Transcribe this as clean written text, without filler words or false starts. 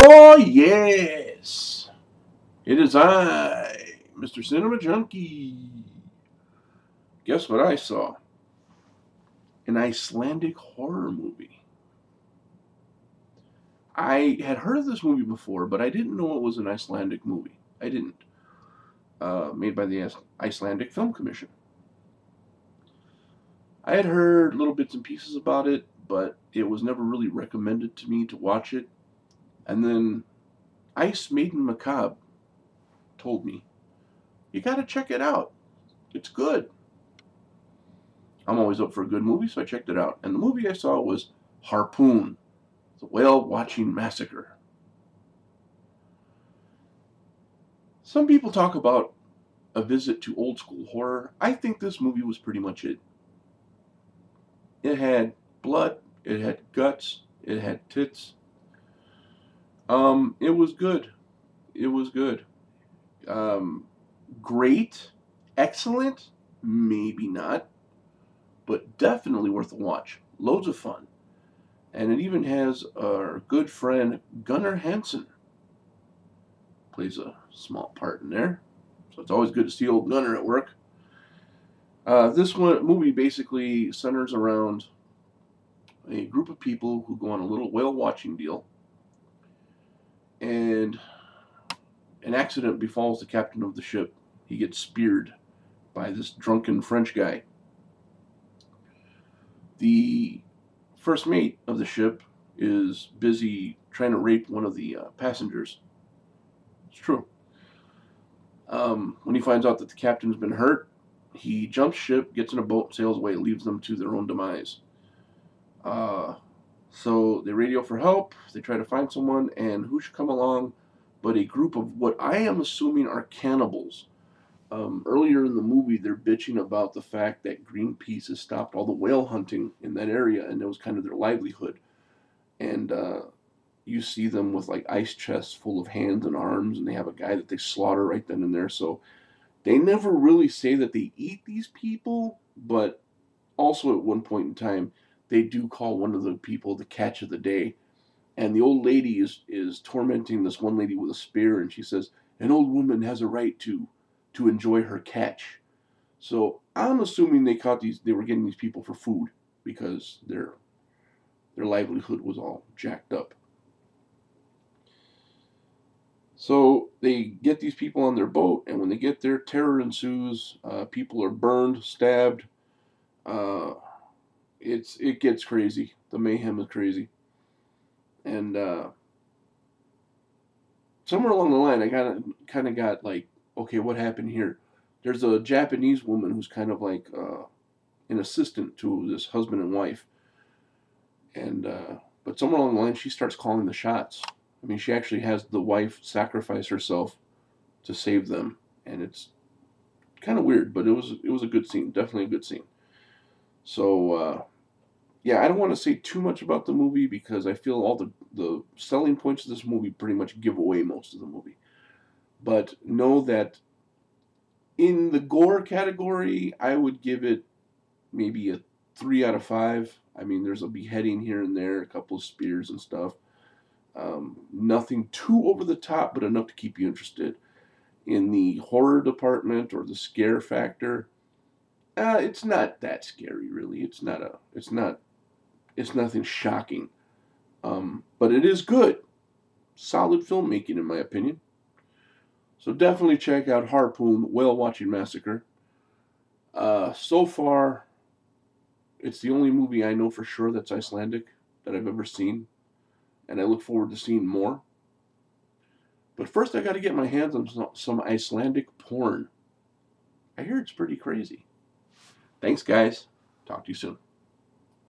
Oh, yes. It is I, Mr. Cinema Junkie. Guess what I saw? An Icelandic horror movie. I had heard of this movie before, but I didn't know it was an Icelandic movie. I didn't. Made by the Icelandic Film Commission. I had heard little bits and pieces about it, but it was never really recommended to me to watch it. And then Maiden Macabre told me, you gotta check it out. It's good. I'm always up for a good movie, so I checked it out. And the movie I saw was Harpoon, the Whale Watching Massacre. Some people talk about a visit to old school horror. I think this movie was pretty much it. It had blood, it had guts, it had tits. It was good. It was good. Great, excellent, maybe not, but definitely worth a watch. Loads of fun. And it even has our good friend Gunnar Hansen. Plays a small part in there. So it's always good to see old Gunnar at work. This movie basically centers around a group of people who go on a little whale watching deal. And an accident befalls the captain of the ship. He gets speared by this drunken French guy. The first mate of the ship is busy trying to rape one of the passengers. It's true. When he finds out that the captain's been hurt, he jumps ship, gets in a boat, sails away, leaves them to their own demise. So they radio for help, they try to find someone, and who should come along but a group of what I am assuming are cannibals. Earlier in the movie, they're bitching about the fact that Greenpeace has stopped all the whale hunting in that area, and it was kind of their livelihood. And you see them with like ice chests full of hands and arms, and they have a guy that they slaughter right then and there. So they never really say that they eat these people, but also at one point in time, they do call one of the people the catch of the day. And the old lady is tormenting this one lady with a spear, and she says, an old woman has a right to enjoy her catch. So I'm assuming they were getting these people for food because their livelihood was all jacked up. So they get these people on their boat, and when they get there, terror ensues. People are burned, stabbed. It gets crazy. The mayhem is crazy. And somewhere along the line, I kind of got like, okay, what happened here? There's a Japanese woman who's kind of like an assistant to this husband and wife. And but somewhere along the line, she starts calling the shots. I mean, she actually has the wife sacrifice herself to save them, and it's kind of weird, but it was a good scene, definitely a good scene. So yeah, I don't want to say too much about the movie because I feel all the selling points of this movie pretty much give away most of the movie. But know that in the gore category, I would give it maybe a 3 out of 5. I mean, there's a beheading here and there, a couple of spears and stuff. Nothing too over the top, but enough to keep you interested. In the horror department or the scare factor, it's not that scary, really. It's nothing shocking. But it is good. Solid filmmaking, in my opinion. So definitely check out Harpoon, Whale Watching Massacre. So far, it's the only movie I know for sure that's Icelandic that I've ever seen. And I look forward to seeing more. But first, I got to get my hands on some Icelandic porn. I hear it's pretty crazy. Thanks, guys. Talk to you soon.